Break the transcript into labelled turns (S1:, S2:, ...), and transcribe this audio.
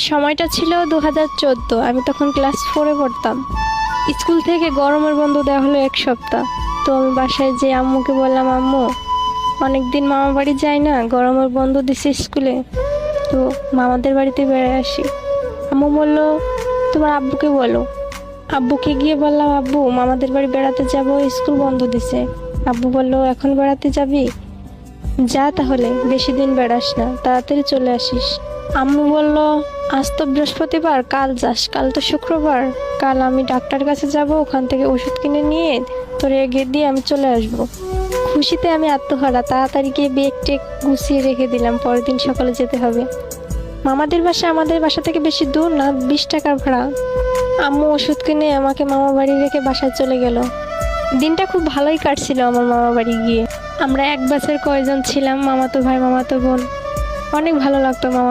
S1: সময়টা ছিল 2014। আমি তখন ক্লাস 4-এ পড়তাম। স্কুল থেকে গরমের বন্ধ দেওয়া হলো 1 সপ্তাহ। তো আমি বাসায় যে আম্মুকে বললাম, আম্মু অনেকদিন মামা বাড়ি যাই না, গরমের বন্ধ দিছে স্কুলে, তো মামাদের বাড়িতে বেড়ায় আসি। আম্মু বলল, তোমার আব্বুকে বলো। আব্বুকে গিয়ে বললাম, আব্বু মামাদের বাড়ি বেড়াতে যাব, স্কুল বন্ধ দিছে। আব্বু বলল, এখন বেড়াতে যাবি? যা তাহলে, বেশি দিন বেড়াস না, তাড়াতাড়ি চলে আসিস। আম্মু বলল, আজ তো বৃহস্পতিবার, কাল যাস, কাল তো শুক্রবার, কাল আমি ডাক্তার কাছে যাব, ওখান থেকে ওষুধ কিনে নিয়ে তোর এগিয়ে দিয়ে আমি চলে আসব। খুশিতে আমি আত্মহারা, তাড়াতাড়ি গিয়ে ব্যাগ টেক গুছিয়ে রেখে দিলাম, পরের দিন সকালে যেতে হবে। মামাদের বাসা আমাদের বাসা থেকে বেশি দূর না, 20 টাকার ভাড়া। আম্মু ওষুধ কিনে আমাকে মামা বাড়ি রেখে বাসায় চলে গেল। দিনটা খুব ভালোই কাটছিল আমার মামা বাড়ি গিয়ে। আমরা এক বাসের কয়জন ছিলাম, মামাতো ভাই মামাতো বোন। অনেক ভালো লাগতো মামা